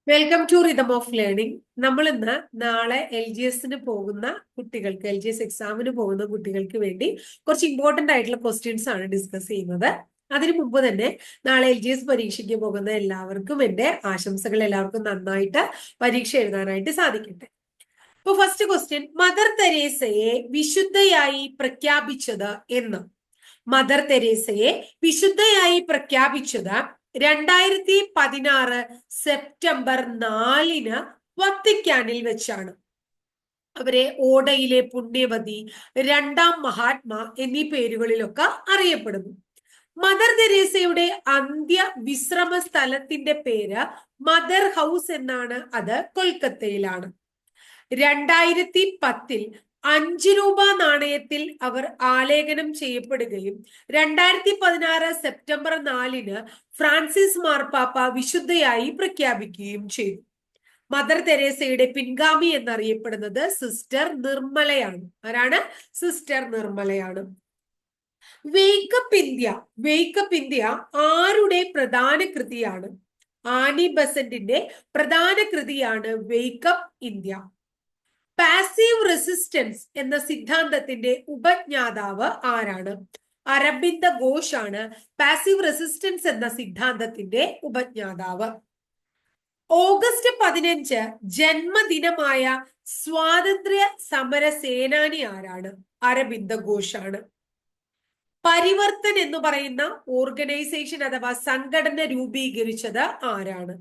Welcome to rhythm of learning. നമ്മൾ ഇന്ന് നാളെ LGSന് പോകുന്ന കുട്ടികൾക്ക്, LGS എക്സാമിന് പോകുന്ന കുട്ടികൾക്ക് വേണ്ടി കുറച്ച് ഇമ്പോർട്ടന്റ് ആയിട്ടുള്ള ക്വസ്റ്റ്യൻസ് ആണ് ഡിസ്കസ് ചെയ്യുന്നത്. അതിനു മുമ്പ് തന്നെ നാളെ LGS പരീക്ഷയ്ക്ക് പോകുന്ന എല്ലാവർക്കും എന്റെ ആശംസകൾ. എല്ലാവർക്കും നന്നായിട്ട് പരീക്ഷ എഴുതാനായിട്ട് സാധിക്കട്ടെ. അപ്പൊ ഫസ്റ്റ് ക്വസ്റ്റ്യൻ, മദർ തെരേസയെ വിശുദ്ധയായി പ്രഖ്യാപിച്ചത് എന്ന്? മദർ തെരേസയെ വിശുദ്ധയായി പ്രഖ്യാപിച്ചത് 2016 സെപ്റ്റംബർ 4 വത്തിക്കാനിൽ വെച്ചാണ്. അവരെ ഓടയിലെ പുണ്യവതി, രണ്ടാം മഹാത്മാ എന്നീ പേരുകളിലൊക്കെ അറിയപ്പെടുന്നു. മദർ തെരേസയുടെ അന്ത്യ വിശ്രമ സ്ഥലത്തിന്റെ പേര് മദർ ഹൗസ് എന്നാണ്. അത് കൊൽക്കത്തയിലാണ്. 2010 5 രൂപ നാണയത്തിൽ അവർ ആലേഖനം ചെയ്യപ്പെടുകയും 2016 സെപ്റ്റംബർ 4 ഫ്രാൻസിസ് മാർപ്പാപ്പ വിശുദ്ധയായി പ്രഖ്യാപിക്കുകയും ചെയ്തു. മദർ തെരേസയുടെ പിൻഗാമി എന്നറിയപ്പെടുന്നത് സിസ്റ്റർ നിർമ്മലയാണ്. ആരാണ്? സിസ്റ്റർ നിർമ്മലയാണ്. Wake up India. വേക്കപ്പ് ഇന്ത്യ ആരുടെ പ്രധാന കൃതിയാണ്? ആനി ബസന്റിന്റെ പ്രധാന കൃതിയാണ് വേക്കപ്പ് ഇന്ത്യ. പാസീവ് റെസിസ്റ്റൻസ് എന്ന സിദ്ധാന്തത്തിന്റെ ഉപജ്ഞാതാവ് ആരാണ്? അരബിന്ദ ഘോഷ് ആണ് പാസീവ് റെസിസ്റ്റൻസ് എന്ന സിദ്ധാന്തത്തിന്റെ ഉപജ്ഞാതാവ്. ഓഗസ്റ്റ് 15 ജന്മദിനമായ സ്വാതന്ത്ര്യ സമര സേനാനി ആരാണ്? അരബിന്ദ ഘോഷ് ആണ്. പരിവർത്തൻ എന്ന് പറയുന്ന ഓർഗനൈസേഷൻ അഥവാ സംഘടന രൂപീകരിച്ചത് ആരാണ്?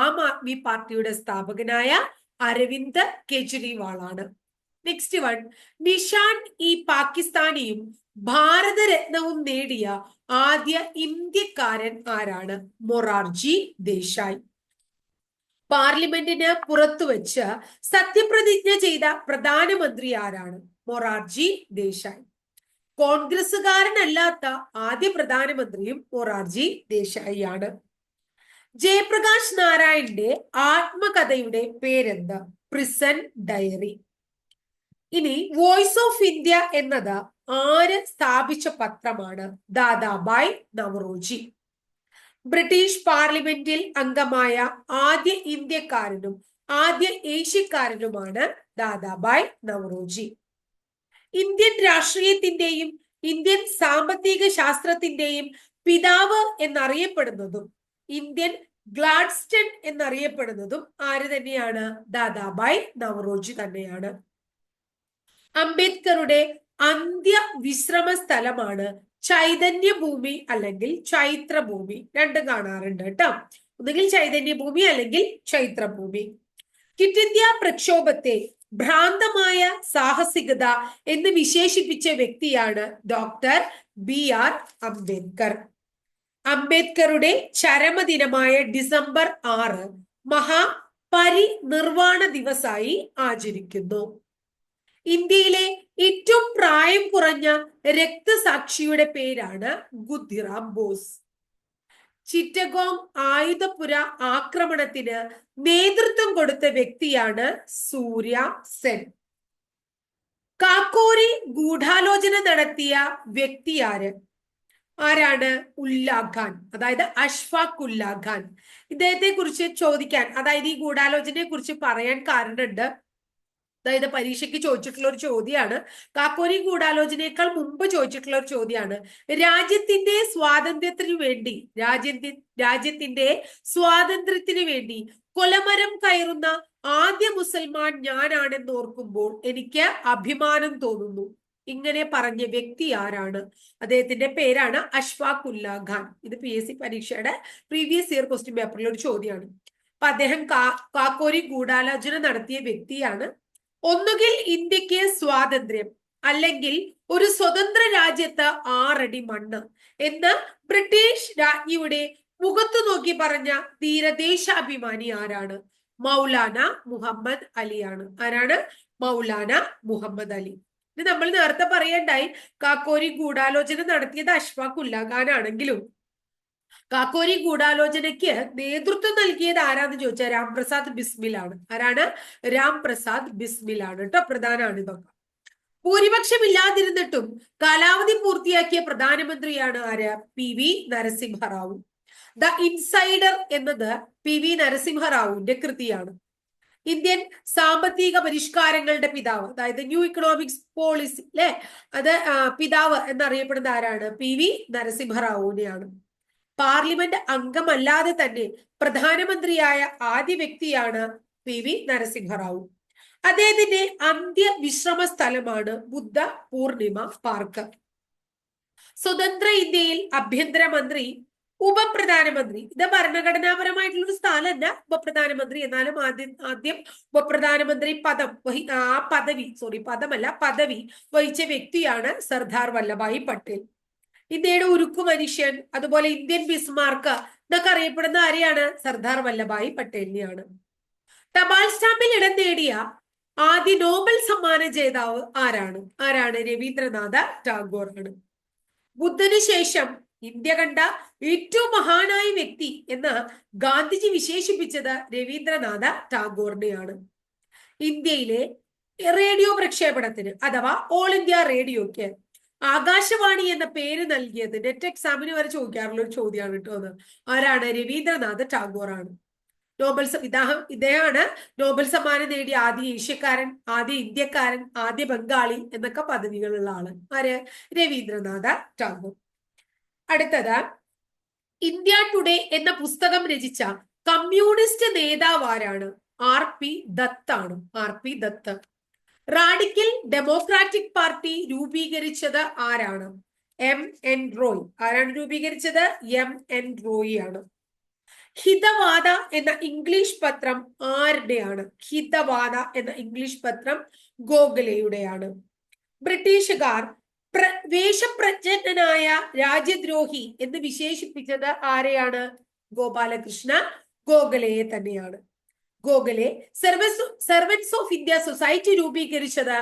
ആം ആദ്മി പാർട്ടിയുടെ സ്ഥാപകനായ അരവിന്ദ് കെജ്രിവാൾ ആണ്. നെക്സ്റ്റ് വൺ, നിഷാൻ ഇ പാകിസ്ഥാനിയും ഭാരതരത്നവും നേടിയ ആദ്യ ഇന്ത്യക്കാരൻ ആരാണ്? മൊറാർജി ദേശായി. പാർലമെന്റിന് പുറത്തുവച്ച് സത്യപ്രതിജ്ഞ ചെയ്ത പ്രധാനമന്ത്രി ആരാണ്? മൊറാർജി ദേശായി. കോൺഗ്രസുകാരനല്ലാത്ത ആദ്യ പ്രധാനമന്ത്രിയും മൊറാർജി ദേശായി ആണ്. ജയപ്രകാശ് നാരായണന്റെ ആത്മകഥയുടെ പേരെന്താ? Prison diary. ഇനി വോയിസ് ഓഫ് ഇന്ത്യ എന്നത് ആര് സ്ഥാപിച്ച പത്രമാണ്? ദാദാബായ് നവറോജി. ബ്രിട്ടീഷ് പാർലമെന്റിൽ അംഗമായ ആദ്യ ഇന്ത്യക്കാരനും ആദ്യ ഏഷ്യക്കാരനുമാണ് ദാദാബായ് നവറോജി. ഇന്ത്യൻ രാഷ്ട്രീയത്തിന്റെയും ഇന്ത്യൻ സാമ്പത്തിക ശാസ്ത്രത്തിന്റെയും പിതാവ് എന്നറിയപ്പെടുന്നതും ഇന്ത്യൻ ഗ്ലാഡ്സ്റ്റൺ എന്നറിയപ്പെടുന്നതും ആര് തന്നെയാണ്? ദാദാബായ് നവറോജി തന്നെയാണ്. അംബേദ്കറുടെ അന്ത്യ വിശ്രമ സ്ഥലമാണ് ചൈതന്യഭൂമി അല്ലെങ്കിൽ ചൈത്രഭൂമി. രണ്ടും കാണാറുണ്ട് കേട്ടോ. ഒന്നുകിൽ ചൈതന്യഭൂമി അല്ലെങ്കിൽ ചൈത്രഭൂമി. ക്വിറ്റ് ഇന്ത്യ പ്രക്ഷോഭത്തെ ഭ്രാന്തമായ സാഹസികത എന്ന് വിശേഷിപ്പിച്ച വ്യക്തിയാണ് ഡോക്ടർ BR അംബേദ്കർ. അംബേദ്കറുടെ ചരമദിനമായ ഡിസംബർ 6 മഹാപരിനിർവാണ ദിവസായി ആചരിക്കുന്നു. ഇന്ത്യയിലെ ഏറ്റവും പ്രായം കുറഞ്ഞ രക്തസാക്ഷിയുടെ പേരാണ് ഖുദിറാം ബോസ്. ചിറ്റഗോങ് ആയുധപുര ആക്രമണത്തിന് നേതൃത്വം കൊടുത്ത വ്യക്തിയാണ് സൂര്യ സെൻ. കാക്കോരി ഗൂഢാലോചന നടത്തിയ വ്യക്തി ആരാണ്? ഉല്ലാ ഖാൻ, അതായത് അഷ്ഫാഖ് ഉല്ലാ ഖാൻ. ഇദ്ദേഹത്തെ കുറിച്ച് ചോദിക്കാൻ, അതായത് ഈ ഗൂഢാലോചനയെ കുറിച്ച് പറയാൻ കാരണമുണ്ട്. അതായത് പരീക്ഷയ്ക്ക് ചോദിച്ചിട്ടുള്ള ഒരു ചോദ്യമാണ്. കാക്കോരി ഗൂഢാലോചനയേക്കാൾ മുമ്പ് ചോദിച്ചിട്ടുള്ള ഒരു ചോദ്യമാണ്. രാജ്യത്തിന്റെ സ്വാതന്ത്ര്യത്തിനു വേണ്ടി രാജ്യത്തിന്റെ സ്വാതന്ത്ര്യത്തിനു വേണ്ടി കൊലമരം കയറുന്ന ആദ്യ മുസൽമാൻ ഞാനാണെന്ന് ഓർക്കുമ്പോൾ എനിക്ക് അഭിമാനം തോന്നുന്നു. ഇങ്ങനെ പറഞ്ഞ വ്യക്തി ആരാണ്? അദ്ദേഹത്തിന്റെ പേരാണ് അഷ്ഫാഖ് ഉല്ലാ ഖാൻ. ഇത് PSC പരീക്ഷയുടെ പ്രീവിയസ് ഇയർ ക്വസ്റ്റ്യൻ പേപ്പറിൽ ഒരു ചോദ്യമാണ്. അപ്പൊ അദ്ദേഹം കാക്കോരി ഗൂഢാലോചന നടത്തിയ വ്യക്തിയാണ്. ഒന്നുകിൽ ഇന്ത്യക്ക് സ്വാതന്ത്ര്യം അല്ലെങ്കിൽ ഒരു സ്വതന്ത്ര രാജ്യത്ത് 6 അടി മണ്ണ് എന്ന് ബ്രിട്ടീഷ് രാജ്ഞിയുടെ മുഖത്തു നോക്കി പറഞ്ഞ ധീരദേശാഭിമാനി ആരാണ്? മൗലാന മുഹമ്മദ് അലിയാണ്. ആരാണ്? മൗലാന മുഹമ്മദ് അലി. ഇത് നമ്മൾ നേരത്തെ പറയണ്ടായി, കാക്കോരി ഗൂഢാലോചന നടത്തിയത് അഷ്ഫാഖ് ഉല്ലാ ഖാൻ ആണെങ്കിലും കാക്കോരി ഗൂഢാലോചനയ്ക്ക് നേതൃത്വം നൽകിയത് ആരാന്ന് ചോദിച്ചാൽ രാംപ്രസാദ് ബിസ്മിലാണ്. ആരാണ്? രാംപ്രസാദ് ബിസ്മിലാണ് കേട്ടോ. പ്രധാനമാണ് ഇതൊക്കെ. ഭൂരിപക്ഷം ഇല്ലാതിരുന്നിട്ടും കാലാവധി പൂർത്തിയാക്കിയ പ്രധാനമന്ത്രിയാണ് ആര്? PV നരസിംഹറാവു. ദ ഇൻസൈഡർ എന്നത് PV നരസിംഹറാവുവിന്റെ കൃതിയാണ്. ഇന്ത്യൻ സാമ്പത്തിക പരിഷ്കാരങ്ങളുടെ പിതാവ്, അതായത് ന്യൂ ഇക്കണോമിക്സ് പോളിസി അല്ലെ, അത് പിതാവ് എന്നറിയപ്പെടുന്ന ആരാണ്? PV നരസിംഹറാവുവിനെയാണ്. പാർലമെന്റ് അംഗമല്ലാതെ തന്നെ പ്രധാനമന്ത്രിയായ ആദ്യ വ്യക്തിയാണ് PV നരസിംഹറാവു. അദ്ദേഹത്തിന്റെ അന്ത്യവിശ്രമ സ്ഥലമാണ് ബുദ്ധ പൂർണിമ പാർക്ക്. സ്വതന്ത്ര ഇന്ത്യയിൽ ആഭ്യന്തരമന്ത്രി, ഉപപ്രധാനമന്ത്രി, ഇത് ഭരണഘടനാപരമായിട്ടുള്ള ഒരു സ്ഥാനമല്ല ഉപപ്രധാനമന്ത്രി, എന്നാലും ആദ്യം ഉപപ്രധാനമന്ത്രി പദവി വഹിച്ച വ്യക്തിയാണ് സർദാർ വല്ലഭായി പട്ടേൽ. ഇന്ത്യയുടെ ഉരുക്കു മനുഷ്യൻ, അതുപോലെ ഇന്ത്യൻ ബിസ്മാർക്ക് എന്നൊക്കെ അറിയപ്പെടുന്ന ആരെയാണ്? സർദാർ വല്ലഭായി പട്ടേലിനെയാണ്. തപാൽ സ്റ്റാമ്പിൽ ഇടം നേടിയ ആദ്യ നോബൽ സമ്മാന ജേതാവ് ആരാണ്? രവീന്ദ്രനാഥ ടാഗോർ ആണ്. ബുദ്ധന് ശേഷം ഇന്ത്യ കണ്ട ഏറ്റവും മഹാനായ വ്യക്തി എന്ന് ഗാന്ധിജി വിശേഷിപ്പിച്ചത് രവീന്ദ്രനാഥ ടാഗോറിനെയാണ്. ഇന്ത്യയിലെ റേഡിയോ പ്രക്ഷേപണത്തിന് അഥവാ ഓൾ ഇന്ത്യ റേഡിയോയ്ക്ക് ആകാശവാണി എന്ന പേര് നൽകിയത് നെറ്റ് എക്സാമിന് വരെ ചോദിക്കാറുള്ള ഒരു ചോദ്യമാണ് കേട്ടോ അത്. ആരാണ്? രവീന്ദ്രനാഥ ടാഗോർ ആണ്. ഇദ്ദേഹമാണ് നോബൽ സമ്മാനം നേടിയ ആദ്യ ഏഷ്യക്കാരൻ, ആദ്യ ഇന്ത്യക്കാരൻ, ആദ്യ ബംഗാളി എന്നൊക്കെ പദവികളുള്ള ആള്. ആര്? രവീന്ദ്രനാഥ ടാഗോർ. അടുത്തത്, ഇന്ത്യ ടുഡേ എന്ന പുസ്തകം രചിച്ച കമ്മ്യൂണിസ്റ്റ് നേതാവ് ആരാണ്? RP ദത്ത് ആണ്. RP Dutt. Radical democratic party രൂപീകരിച്ചത് ആരാണ്? MN റോയ്. ആരാണ് രൂപീകരിച്ചത്? MN റോയ് ആണ്. ഹിതവാദ എന്ന ഇംഗ്ലീഷ് പത്രം ആരുടെയാണ്? ഹിതവാദ എന്ന ഇംഗ്ലീഷ് പത്രം ഗോഖലെയുടെയാണ്. ബ്രിട്ടീഷുകാർ വേഷപ്രച്ഛന്നനായ രാജ്യദ്രോഹി എന്ന് വിശേഷിപ്പിച്ചത് ആരെയാണ്? ഗോപാലകൃഷ്ണ ഗോഖലെയെ തന്നെയാണ്. Gokhale servants of India society രൂപീകരിച്ചത്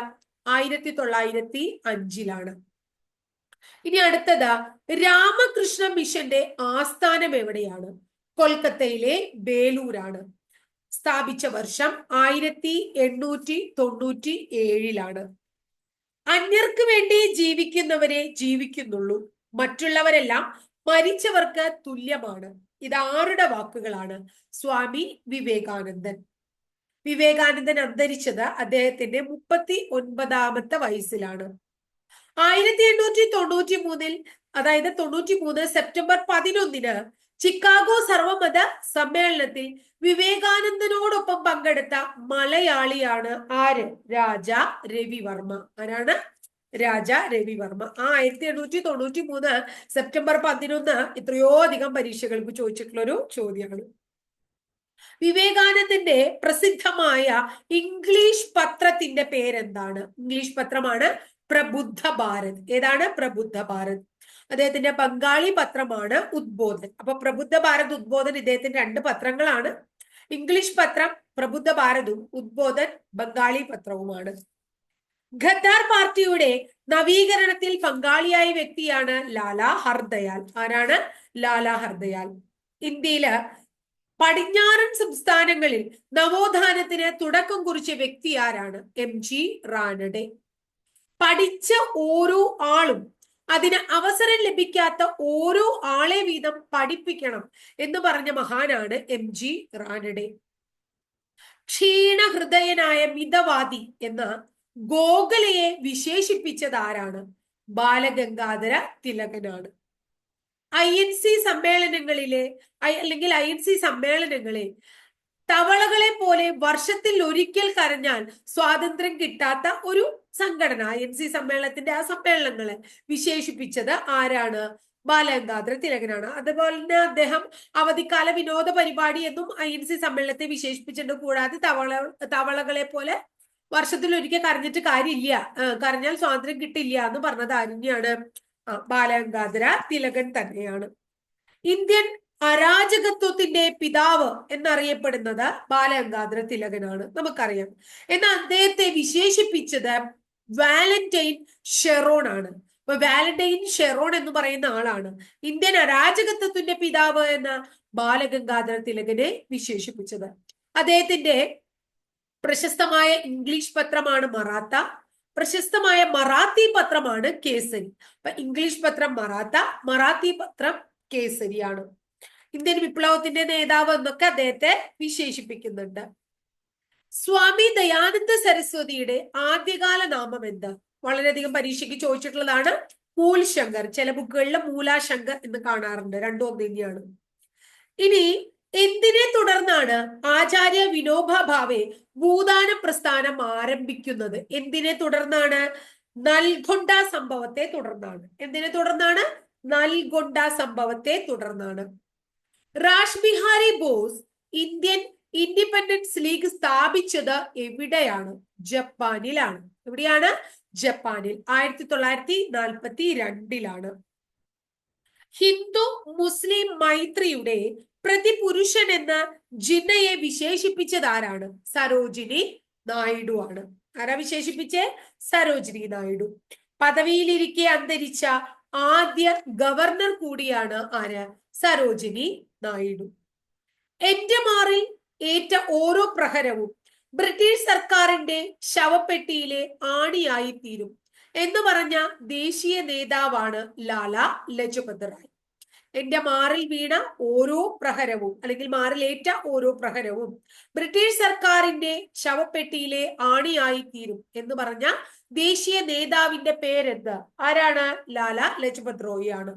1905 ഇനി അടുത്തത്, രാമകൃഷ്ണ മിഷന്റെ ആസ്ഥാനം എവിടെയാണ്? കൊൽക്കത്തയിലെ ബേലൂരാണ്. സ്ഥാപിച്ച വർഷം 1897 അന്യർക്ക് വേണ്ടി ജീവിക്കുന്നവരെ ജീവിക്കുന്നുള്ളൂ, മറ്റുള്ളവരെല്ലാം മരിച്ചവർക്ക് തുല്യമാണ്. ഇതാരുടെ വാക്കുകളാണ്? സ്വാമി വിവേകാനന്ദൻ. വിവേകാനന്ദൻ അന്തരിച്ചത് അദ്ദേഹത്തിന്റെ 39ാമത്തെ വയസ്സിലാണ്. 1893 അതായത് 93 സെപ്റ്റംബർ 11 ചിക്കാഗോ സർവമത സമ്മേളനത്തിൽ വിവേകാനന്ദനോടൊപ്പം പങ്കെടുത്ത മലയാളിയാണ് ആര്? രാജാ രവിവർമ്മ. ആരാണ്? രാജാ രവിവർമ്മ. 1893 സെപ്റ്റംബർ 11 എത്രയോ അധികം പരീക്ഷകൾക്ക് ചോദിച്ചിട്ടുള്ള ഒരു ചോദ്യമാണ്. വിവേകാനന്ദന്റെ പ്രസിദ്ധമായ ഇംഗ്ലീഷ് പത്രത്തിന്റെ പേരെന്താണ്? ഇംഗ്ലീഷ് പത്രമാണ് പ്രബുദ്ധ ഭാരത്. ഏതാണ്? പ്രബുദ്ധ ഭാരത്. അദ്ദേഹത്തിന്റെ ബംഗാളി പത്രമാണ് ഉദ്ബോധൻ. അപ്പൊ പ്രബുദ്ധ ഭാരത്, ഉദ്ബോധൻ ഇദ്ദേഹത്തിന്റെ 2 പത്രങ്ങളാണ്. ഇംഗ്ലീഷ് പത്രം പ്രബുദ്ധ ഭാരതും ഉദ്ബോധൻ ബംഗാളി പത്രവുമാണ്. ഖദ്ദാർ പാർട്ടിയുടെ നവീകരണത്തിൽ പങ്കാളിയായ വ്യക്തിയാണ് ലാലാ ഹർദയാൽ. ആരാണ്? ലാലാ ഹർദയാൽ. ഇന്ത്യയില് പടിഞ്ഞാറൻ സംസ്ഥാനങ്ങളിൽ നവോത്ഥാനത്തിന് തുടക്കം കുറിച്ച വ്യക്തി ആരാണ്? MG റാനഡെ. പഠിച്ച ഓരോ ആളും അതിന് അവസരം ലഭിക്കാത്ത ഓരോ ആളെ വീതം പഠിപ്പിക്കണം എന്ന് പറഞ്ഞ മഹാനാണ് MG റാനഡെ. ക്ഷീണഹൃദയനായ മിതവാദി എന്ന ഗോഖലെയെ വിശേഷിപ്പിച്ചത് ആരാണ്? ബാലഗംഗാധര തിലകനാണ്. INC സമ്മേളനങ്ങളെ തവളകളെ പോലെ വർഷത്തിൽ ഒരിക്കൽ കരഞ്ഞാൽ സ്വാതന്ത്ര്യം കിട്ടാത്ത ഒരു സംഘടന, INC സമ്മേളനത്തിന്റെ ആ സമ്മേളനങ്ങളെ വിശേഷിപ്പിച്ചത് ആരാണ്? ബാലഗംഗാധര തിലകനാണ്. അതുപോലെ തന്നെ അദ്ദേഹം അവധിക്കാല വിനോദ പരിപാടി എന്നും INC സമ്മേളനത്തെ വിശേഷിപ്പിച്ചിട്ടുണ്ട്. കൂടാതെ തവളകളെ പോലെ വർഷത്തിൽ ഒരിക്കൽ കരഞ്ഞിട്ട് കാര്യമില്ല, കരഞ്ഞാൽ സ്വാതന്ത്ര്യം കിട്ടില്ല എന്ന് പറഞ്ഞത് ആരെയാണ്? ബാലഗംഗാധര തിലകൻ തന്നെയാണ്. ഇന്ത്യൻ അരാജകത്വത്തിന്റെ പിതാവ് എന്നറിയപ്പെടുന്നത് ബാലഗംഗാധര തിലകനാണ്, നമുക്കറിയാം. എന്നാൽ അദ്ദേഹത്തെ വിശേഷിപ്പിച്ചത് വാലന്റൈൻ ഷെറോൺ ആണ്. അപ്പൊ വാലന്റൈൻ ഷെറോൺ എന്ന് പറയുന്ന ആളാണ് ഇന്ത്യൻ അരാജകത്വത്തിന്റെ പിതാവ് എന്ന ബാലഗംഗാധര തിലകനെ വിശേഷിപ്പിച്ചത്. അദ്ദേഹത്തിന്റെ പ്രശസ്തമായ ഇംഗ്ലീഷ് പത്രമാണ് മറാത്ത, പ്രശസ്തമായ മറാത്തി പത്രമാണ് കേസരി. അപ്പൊ ഇംഗ്ലീഷ് പത്രം മറാത്ത, മറാത്തി പത്രം കേസരിയാണ്. ഇന്ത്യൻ വിപ്ലവത്തിന്റെ നേതാവ് എന്നൊക്കെ അദ്ദേഹത്തെ വിശേഷിപ്പിക്കുന്നുണ്ട്. സ്വാമി ദയാനന്ദ സരസ്വതിയുടെ ആദ്യകാല നാമം എന്താ? വളരെയധികം പരീക്ഷയ്ക്ക് ചോദിച്ചിട്ടുള്ളതാണ്. മൂൽശങ്കർ. ചില ബുക്കുകളിൽ മൂലാശങ്കർ എന്ന് കാണാറുണ്ട്. രണ്ടും ഒന്ന് തന്നെയാണ്. ഇനി എന്തിനെ തുടർന്നാണ് ആചാര്യ വിനോബ ഭാവെ ഭൂദാന പ്രസ്ഥാനം ആരംഭിക്കുന്നത്? എന്തിനെ തുടർന്നാണ്? നൽഗൊണ്ട സംഭവത്തെ തുടർന്നാണ്. എന്തിനെ തുടർന്നാണ്? നൽഗൊണ്ട സംഭവത്തെ തുടർന്നാണ്. Rash Bihari boss Indian independence league സ്ഥാപിച്ചത് എവിടെയാണ്? ജപ്പാനിലാണ്. എവിടെയാണ്? ജപ്പാനിൽ. 1942 ഹിന്ദു മുസ്ലിം മൈത്രിയുടെ പ്രതിപുരുഷൻ എന്ന ജിന്നയെ വിശേഷിപ്പിച്ചത് ആരാണ്? സരോജിനി നായിഡു ആണ്. ആരാ വിശേഷിപ്പിച്ചേ? സരോജിനി നായിഡു. പദവിയിലിരിക്കെ അന്തരിച്ച ആദ്യ ഗവർണർ കൂടിയാണ് ആര്? സരോജിനി നായിഡു. എന്റെ മാറിൽ ഏറ്റ ഓരോ പ്രഹരവും ബ്രിട്ടീഷ് സർക്കാരിന്റെ ശവപ്പെട്ടിയിലെ ആണിയായി തീരും എന്ന് പറഞ്ഞ ദേശീയ നേതാവാണ് ലാല ലജ്പത് റായ്. എന്റെ മാറിൽ വീണ ഓരോ പ്രഹരവും അല്ലെങ്കിൽ മാറിലേറ്റ ഓരോ പ്രഹരവും ബ്രിട്ടീഷ് സർക്കാരിന്റെ ശവപ്പെട്ടിയിലെ ആണിയായി തീരും എന്ന് പറഞ്ഞ ദേശീയ നേതാവിന്റെ പേരെന്ത്? ആരാണ്? ലാല ലജ്പത് റോയ് ആണ്.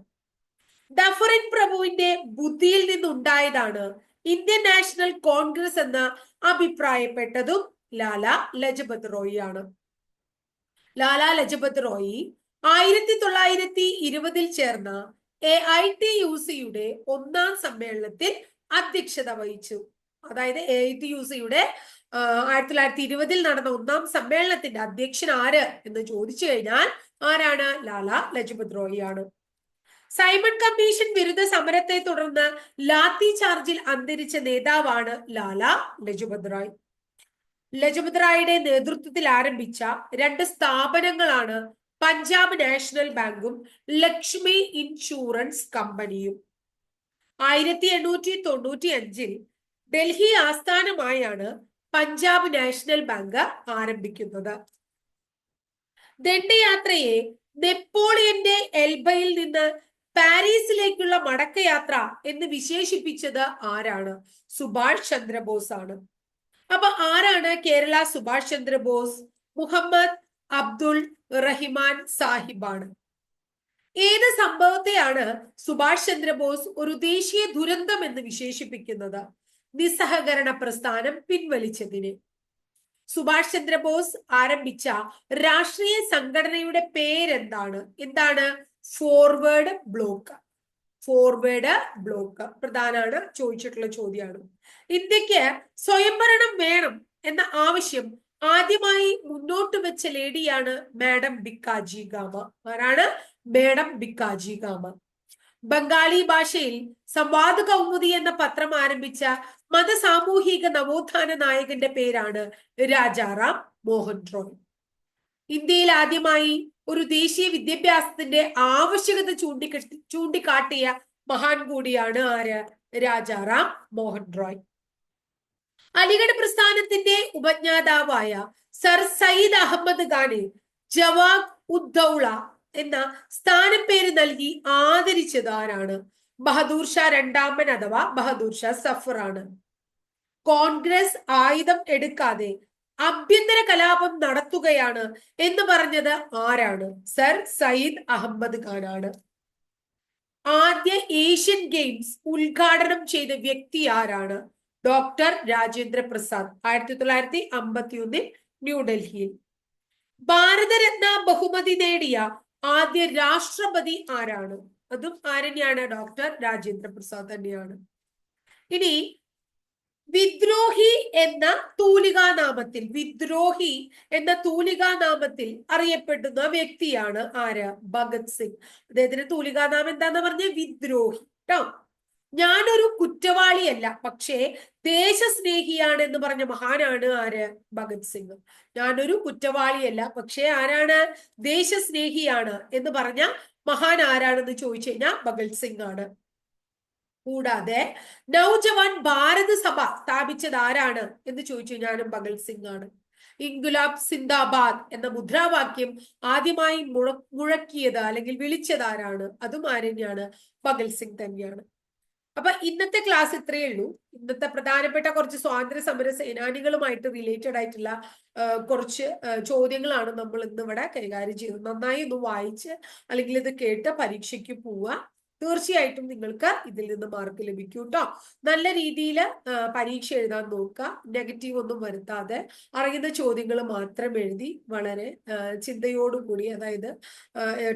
ഡഫറിൻ പ്രഭുവിന്റെ ബുദ്ധിയിൽ നിന്നുണ്ടായതാണ് ഇന്ത്യൻ നാഷണൽ കോൺഗ്രസ് എന്ന് അഭിപ്രായപ്പെട്ടതും ലാല ലജ്പത് റോയ് ആണ്. ലാല ലജ്പത് റോയ് 1920 ചേർന്ന AITUCയുടെ ഒന്നാം സമ്മേളനത്തിൽ അധ്യക്ഷത വഹിച്ചു. അതായത് AITUCയുടെ 1920 നടന്ന ഒന്നാം സമ്മേളനത്തിന്റെ അധ്യക്ഷൻ ആര് എന്ന് ചോദിച്ചു കഴിഞ്ഞാൽ ആരാണ്? ലാല ലജ്പത് റോയ് ആണ്. സൈമൺ കമ്മീഷൻ വിരുദ്ധ സമരത്തെ തുടർന്ന് ലാത്തി ചാർജിൽ അന്തരിച്ച നേതാവാണ് ലാല ലജ്പത് റായ്. ലജ്പത് റായിയുടെ നേതൃത്വത്തിൽ ആരംഭിച്ച 2 സ്ഥാപനങ്ങളാണ് പഞ്ചാബ് നാഷണൽ ബാങ്കും ലക്ഷ്മി ഇൻഷുറൻസ് കമ്പനിയും. 1895 ഡൽഹി ആസ്ഥാനമായാണ് പഞ്ചാബ് നാഷണൽ ബാങ്ക് ആരംഭിക്കുന്നത്. ദണ്ഡയാത്രയെ നെപ്പോളിയന്റെ എൽബയിൽ നിന്ന് പാരീസിലേക്കുള്ള മടക്കയാത്ര എന്ന് വിശേഷിപ്പിച്ചത് ആരാണ്? സുഭാഷ് ചന്ദ്രബോസ് ആണ്. അപ്പൊ ആരാണ് കേരള സുഭാഷ് ചന്ദ്രബോസ്? മുഹമ്മദ് അബ്ദുൾ റഹിമാൻ സാഹിബാണ്. ഏത് സംഭവത്തെയാണ് സുഭാഷ് ചന്ദ്രബോസ് ഒരു ദേശീയ ദുരന്തം എന്ന് വിശേഷിപ്പിക്കുന്നത്? നിസ്സഹകരണ പ്രസ്ഥാനം പിൻവലിച്ചതിന്. സുഭാഷ് ചന്ദ്രബോസ് ആരംഭിച്ച രാഷ്ട്രീയ സംഘടനയുടെ പേരെന്താണ്? എന്താണ്? Forward block. ഫോർവേഡ് ബ്ലോക്ക് പ്രധാനമാണ്, ചോദിച്ചിട്ടുള്ള ചോദ്യമാണ്. ഇന്ത്യക്ക് സ്വയംഭരണം വേണം എന്ന ആവശ്യം ആദ്യമായി മുന്നോട്ട് വെച്ച ലേഡിയാണ് മാഡം ഭിക്കാജി ഗാമ. ആരാണ്? മാഡം ഭിക്കാജി ഗാമ. ബംഗാളി ഭാഷയിൽ സംവാദ് കൗമുദി എന്ന പത്രം ആരംഭിച്ച മതസാമൂഹിക നവോത്ഥാന നായകന്റെ പേരാണ് രാജാറാം മോഹൻ റോയ്. ഇന്ത്യയിൽ ആദ്യമായി ഒരു ദേശീയ വിദ്യാഭ്യാസത്തിന്റെ ആവശ്യകത ചൂണ്ടിക്കാട്ടിയ മഹാൻ കൂടിയാണ് ആര്? രാജാറാം മോഹൻ റോയ്. അലിഗഡ് പ്രസ്ഥാനത്തിന്റെ ഉപജ്ഞാതാവായ സർ സയ്യിദ് അഹമ്മദ് ഖാനെ ജവാബ് ഉദ്ദൌള എന്ന സ്ഥാനപ്പേര് നൽകി ആദരിച്ചത് ആരാണ്? ബഹദൂർ ഷാ രണ്ടാമൻ അഥവാ ബഹദൂർ ഷാ സഫർ ആണ്. കോൺഗ്രസ് ആയുധം എടുക്കാതെ ആഭ്യന്തര കലാപം നടത്തുകയാണ് എന്ന് പറഞ്ഞത് ആരാണ്? സർ സയ്യിദ് അഹമ്മദ് ഖാൻ ആണ്. ആദ്യ ഏഷ്യൻ ഗെയിംസ് ഉദ്ഘാടനം ചെയ്ത വ്യക്തി ആരാണ്? ഡോക്ടർ രാജേന്ദ്ര പ്രസാദ്. 1951 ന്യൂഡൽഹിയിൽ. ഭാരതരത്ന ബഹുമതി നേടിയ ആദ്യ രാഷ്ട്രപതി ആരാണ്? അതും ആരെന്നെയാണ്? ഡോക്ടർ രാജേന്ദ്ര പ്രസാദ് തന്നെയാണ്. ഇനി വിദ്രോഹി എന്ന തൂലികാനാമത്തിൽ അറിയപ്പെടുന്ന വ്യക്തിയാണ് ആര്? ഭഗത് സിംഗ്. അദ്ദേഹത്തിന്റെ തൂലികാനാമം എന്താന്ന് പറഞ്ഞ? വിദ്രോഹി. ട്ടോ. ഞാനൊരു കുറ്റവാളിയല്ല, പക്ഷേ ദേശസ്നേഹിയാണ് എന്ന് പറഞ്ഞ മഹാനാണ് ആര്? ഭഗത് സിംഗ്. ഞാനൊരു കുറ്റവാളിയല്ല, പക്ഷേ ആരാണ്? ദേശസ്നേഹിയാണ് എന്ന് പറഞ്ഞ മഹാൻ ആരാണെന്ന് ചോദിച്ചു കഴിഞ്ഞാൽ ഭഗത് സിംഗ് ആണ്. കൂടാതെ നൗജവാൻ ഭാരത സഭ സ്ഥാപിച്ചത് ആരാണ് എന്ന് ചോദിച്ചു കഴിഞ്ഞാലും ഭഗത് സിംഗ് ആണ്. ഇൻഗുലാബ് സിന്ദാബാദ് എന്ന മുദ്രാവാക്യം ആദ്യമായി മുഴക്കിയത് അല്ലെങ്കിൽ വിളിച്ചത് ആരാണ്? അതും ആരെന്നെയാണ്? ഭഗത് സിംഗ് തന്നെയാണ്. അപ്പൊ ഇന്നത്തെ ക്ലാസ് ഇത്രയേ ഉള്ളൂ. ഇന്നത്തെ പ്രധാനപ്പെട്ട കുറച്ച് സ്വാതന്ത്ര്യ സമര സേനാനികളുമായിട്ട് റിലേറ്റഡ് ആയിട്ടുള്ള കുറച്ച് ചോദ്യങ്ങളാണ് നമ്മൾ ഇന്ന് ഇവിടെ കൈകാര്യം ചെയ്തത്. നന്നായി ഒന്ന് വായിച്ച് അല്ലെങ്കിൽ ഇത് കേട്ട് പരീക്ഷയ്ക്ക് പോവുക. തീർച്ചയായിട്ടും നിങ്ങൾക്ക് ഇതിൽ നിന്ന് മാർക്ക് ലഭിക്കും കേട്ടോ. നല്ല രീതിയിൽ പരീക്ഷ എഴുതാൻ നോക്കുക. നെഗറ്റീവ് ഒന്നും വരുത്താതെ അറിയുന്ന ചോദ്യങ്ങൾ മാത്രം എഴുതി വളരെ ചിന്തയോടുകൂടി, അതായത്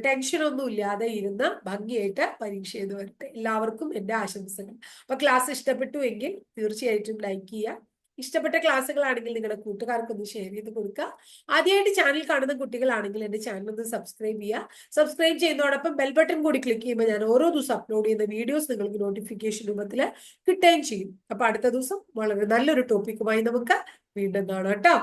ടെൻഷനൊന്നും ഇല്ലാതെ ഇരുന്ന് ഭംഗിയായിട്ട് പരീക്ഷ എഴുതി വരട്ടെ. എല്ലാവർക്കും എൻ്റെ ആശംസകൾ. അപ്പൊ ക്ലാസ് ഇഷ്ടപ്പെട്ടു എങ്കിൽ തീർച്ചയായിട്ടും ലൈക്ക് ചെയ്യുക. ഇഷ്ടപ്പെട്ട ക്ലാസ്സുകളാണെങ്കിൽ നിങ്ങളുടെ കൂട്ടുകാർക്കൊന്ന് ഷെയർ ചെയ്ത് കൊടുക്കുക. ആദ്യമായിട്ട് ചാനൽ കാണുന്ന കുട്ടികളാണെങ്കിൽ എൻ്റെ ചാനൽ ഒന്ന് സബ്സ്ക്രൈബ് ചെയ്യുക. സബ്സ്ക്രൈബ് ചെയ്യുന്നതോടൊപ്പം ബെൽ ബട്ടൺ കൂടി ക്ലിക്ക് ചെയ്യുമ്പോൾ ഞാൻ ഓരോ ദിവസം അപ്ലോഡ് ചെയ്യുന്ന വീഡിയോസ് നിങ്ങൾക്ക് നോട്ടിഫിക്കേഷൻ രൂപത്തിൽ കിട്ടുകയും ചെയ്യും. അപ്പൊ അടുത്ത ദിവസം വളരെ നല്ലൊരു ടോപ്പിക്കുമായി നമുക്ക് വീണ്ടും കാണാം കേട്ടോ.